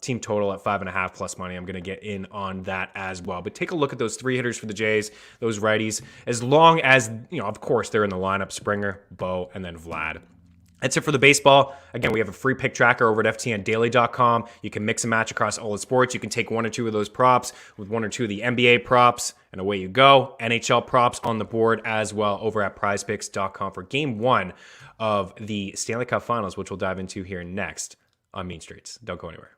team total at 5.5 plus money. I'm going to get in on that as well. But take a look at those 3 hitters for the Jays, those righties. As long as, of course, they're in the lineup, Springer, Bo, and then Vlad. That's it for the baseball. Again, we have a free pick tracker over at ftndaily.com. You can mix and match across all the sports. You can take 1 or 2 of those props with 1 or 2 of the NBA props, and away you go. NHL props on the board as well over at prizepicks.com for game 1 of the Stanley Cup Finals, which we'll dive into here next on Mean Streets. Don't go anywhere.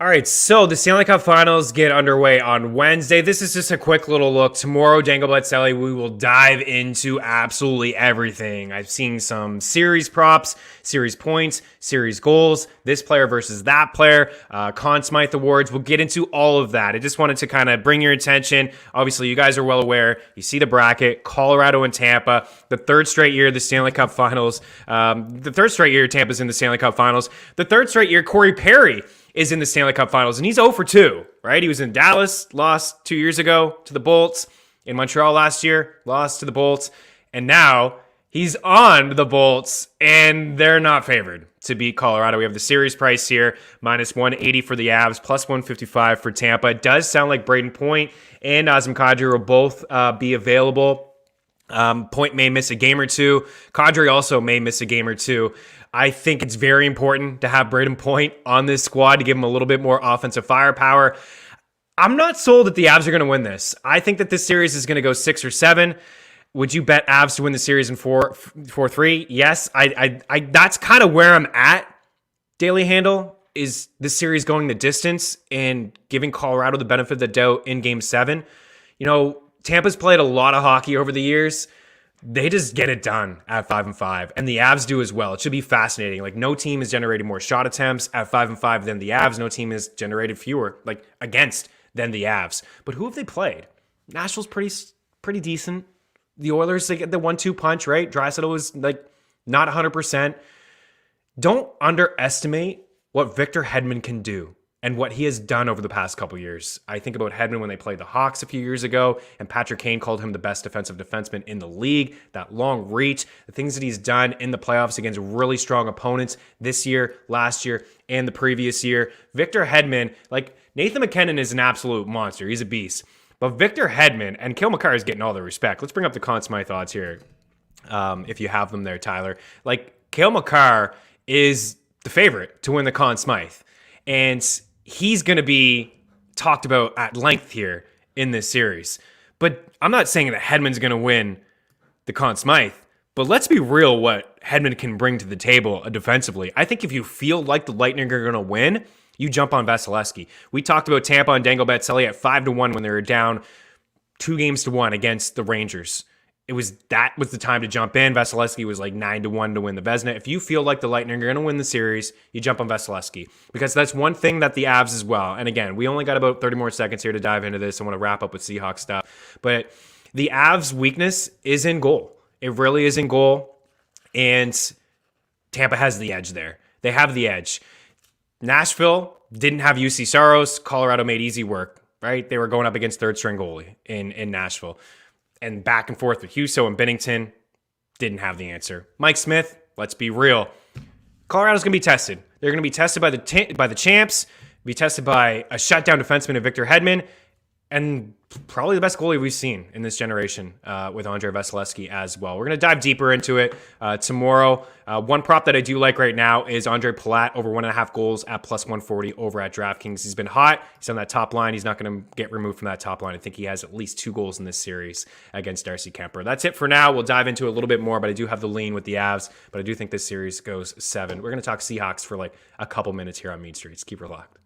All right, so the Stanley Cup Finals get underway on Wednesday. This is just a quick little look. Tomorrow, Dangle Bletzelli, we will dive into absolutely everything. I've seen some series props, series points, series goals, this player versus that player, Conn Smythe Awards. We'll get into all of that. I just wanted to kind of bring your attention. Obviously, you guys are well aware. You see the bracket, Colorado and Tampa, the third straight year the Stanley Cup Finals. The third straight year Tampa's in the Stanley Cup Finals. The third straight year Corey Perry is in the Stanley Cup Finals, and he's 0 for 2, right? He was in Dallas, lost 2 years ago to the Bolts. In Montreal last year, lost to the Bolts. And now he's on the Bolts, and they're not favored to beat Colorado. We have the series price here, minus 180 for the Avs, plus 155 for Tampa. It does sound like Braden Point and Nazem Kadri will both be available. Point may miss a game or two. Kadri also may miss a game or two. I think it's very important to have Braden Point on this squad to give him a little bit more offensive firepower. I'm not sold that the Avs are going to win this. I think that this series is going to go 6 or 7. Would you bet Avs to win the series in 4-3? Yes. I that's kind of where I'm at. Daily Handle is this series going the distance and giving Colorado the benefit of the doubt in Game 7. You know, Tampa's played a lot of hockey over the years. They just get it done at 5-5, and the Avs do as well. It should be fascinating. Like, no team is generating more shot attempts at 5-5 than the Avs. No team has generated fewer, like, against than the Avs. But who have they played? Nashville's pretty decent. The Oilers, they get the 1-2 punch, right? Draisaitl was, like, not 100%. Don't underestimate what Victor Hedman can do and what he has done over the past couple years. I think about Hedman when they played the Hawks a few years ago, and Patrick Kane called him the best defensive defenseman in the league. That long reach, the things that he's done in the playoffs against really strong opponents this year, last year, and the previous year. Victor Hedman, like, Nathan McKinnon is an absolute monster. He's a beast. But Victor Hedman, and Cale Makar is getting all the respect. Let's bring up the Conn Smythe odds here, if you have them there, Tyler. Like, Cale Makar is the favorite to win the Conn Smythe. And he's going to be talked about at length here in this series. But I'm not saying that Hedman's going to win the Conn Smythe, but let's be real what Hedman can bring to the table defensively. I think if you feel like the Lightning are going to win, you jump on Vasilevsky. We talked about Tampa and Dangle Bletzelli at 5-1 when they were down 2-1 against the Rangers. That was the time to jump in. Vasilevsky was like 9-1 to win the Vezina. If you feel like the Lightning are going to win the series, you jump on Vasilevsky, because that's one thing that the Avs as well. And again, we only got about 30 more seconds here to dive into this. I want to wrap up with Seahawks stuff, but the Avs' weakness is in goal. It really is in goal, and Tampa has the edge there. They have the edge. Nashville didn't have UC Saros. Colorado made easy work, right? They were going up against third-string goalie in Nashville. And back and forth with Husso and Binnington, didn't have the answer. Mike Smith, let's be real. Colorado's going to be tested. They're going to be tested by the champs, be tested by a shutdown defenseman of Victor Hedman, and probably the best goalie we've seen in this generation with Andrei Vasilevsky as well. We're going to dive deeper into it tomorrow. One prop that I do like right now is Andre Palat over 1.5 goals at plus 140 over at DraftKings. He's been hot. He's on that top line. He's not going to get removed from that top line. I think he has at least 2 goals in this series against Darcy Kemper. That's it for now. We'll dive into it a little bit more, but I do have the lean with the Avs, but I do think this series goes 7. We're going to talk Seahawks for like a couple minutes here on Mean Streets. Keep her locked.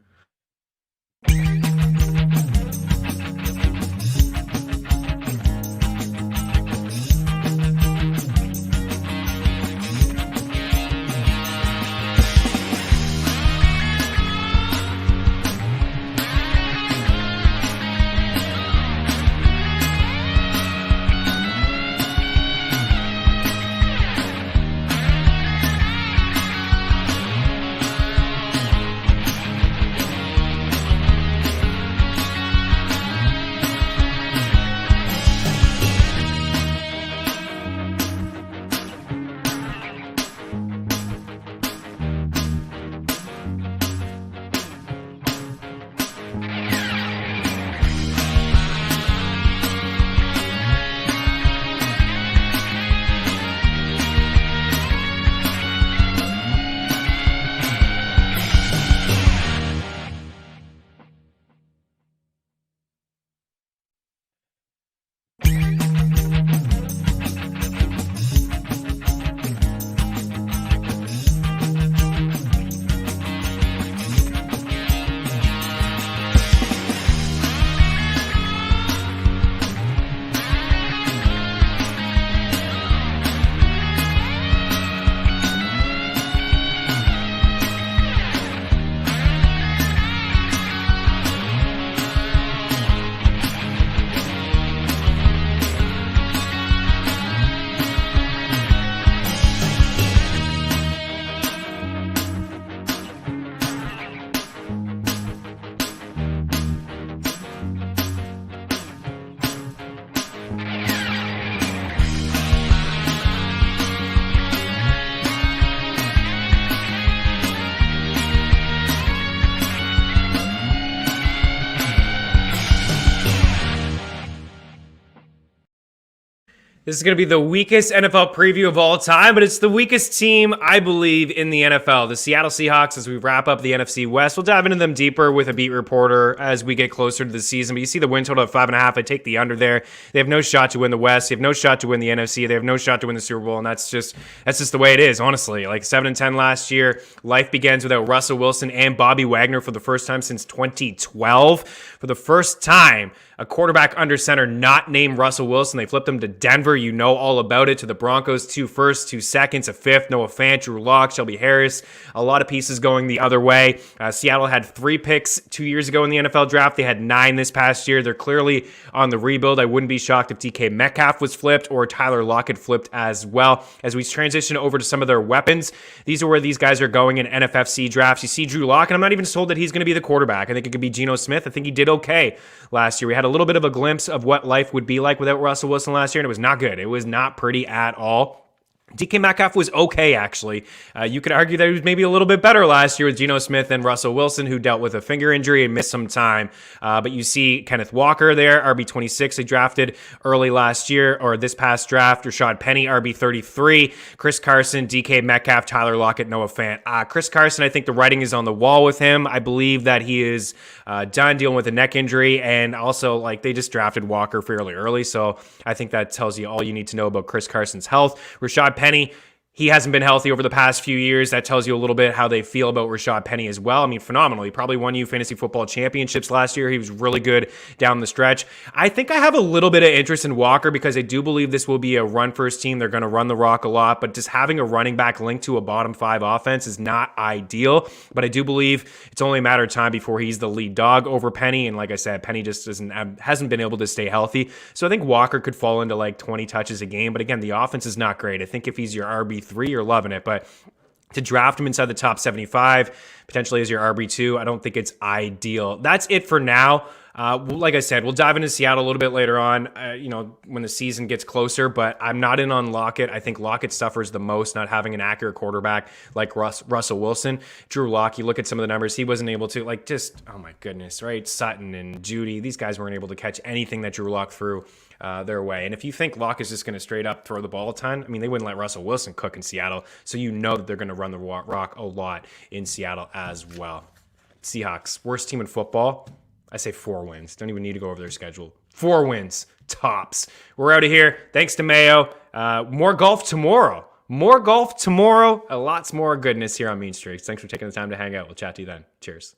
This is going to be the weakest NFL preview of all time, but it's the weakest team, I believe, in the NFL. The Seattle Seahawks, as we wrap up the NFC West. We'll dive into them deeper with a beat reporter as we get closer to the season. But you see the win total of 5.5. I take the under there. They have no shot to win the West. They have no shot to win the NFC. They have no shot to win the Super Bowl, and that's just the way it is, honestly. Like 7-10 last year. Life begins without Russell Wilson and Bobby Wagner for the first time since 2012. For the first time, a quarterback under center not named Russell Wilson. They flipped him to Denver. You know all about it. To the Broncos, 2 firsts, 2 seconds, a 5th. Noah Fant, Drew Lock, Shelby Harris. A lot of pieces going the other way. Seattle had 3 picks 2 years ago in the NFL draft. They had 9 this past year. They're clearly on the rebuild. I wouldn't be shocked if DK Metcalf was flipped or Tyler Lockett flipped as well. As we transition over to some of their weapons, these are where these guys are going in NFFC drafts. You see Drew Lock, and I'm not even told that he's going to be the quarterback. I think it could be Geno Smith. I think he did okay last year. We had a little bit of a glimpse of what life would be like without Russell Wilson last year, and it was not good. It was not pretty at all. DK Metcalf was okay, actually. You could argue that he was maybe a little bit better last year with Geno Smith and Russell Wilson, who dealt with a finger injury and missed some time. But you see Kenneth Walker there, RB26, they drafted early last year, or this past draft. Rashad Penny, RB33. Chris Carson, DK Metcalf, Tyler Lockett, Noah Fant. Chris Carson, I think the writing is on the wall with him. I believe that he is done dealing with a neck injury, and also like they just drafted Walker fairly early, so I think that tells you all you need to know about Chris Carson's health. Rashad Penny, he hasn't been healthy over the past few years. That tells you a little bit how they feel about Rashad Penny as well. I mean, phenomenal. He probably won you fantasy football championships last year. He was really good down the stretch. I think I have a little bit of interest in Walker because I do believe this will be a run-first team. They're going to run the rock a lot, but just having a running back linked to a bottom 5 offense is not ideal. But I do believe it's only a matter of time before he's the lead dog over Penny. And like I said, Penny just hasn't been able to stay healthy. So I think Walker could fall into like 20 touches a game. But again, the offense is not great. I think if he's your RB3, you're loving it, but to draft him inside the top 75, potentially as your RB2, I don't think it's ideal. That's it for now. Like I said, we'll dive into Seattle a little bit later on, when the season gets closer, but I'm not in on Lockett. I think Lockett suffers the most not having an accurate quarterback like Russell Wilson. Drew Lock, you look at some of the numbers, he wasn't able to, oh my goodness, right? Sutton and Judy, these guys weren't able to catch anything that Drew Lock threw their way. And if you think Lock is just going to straight up throw the ball a ton, I mean, they wouldn't let Russell Wilson cook in Seattle, so you know that they're going to run the rock a lot in Seattle as well. Seahawks, worst team in football. I say 4 wins. Don't even need to go over their schedule. 4 wins, tops. We're out of here. Thanks to Mayo. More golf tomorrow. Lots more goodness here on Mean Streaks. Thanks for taking the time to hang out. We'll chat to you then. Cheers.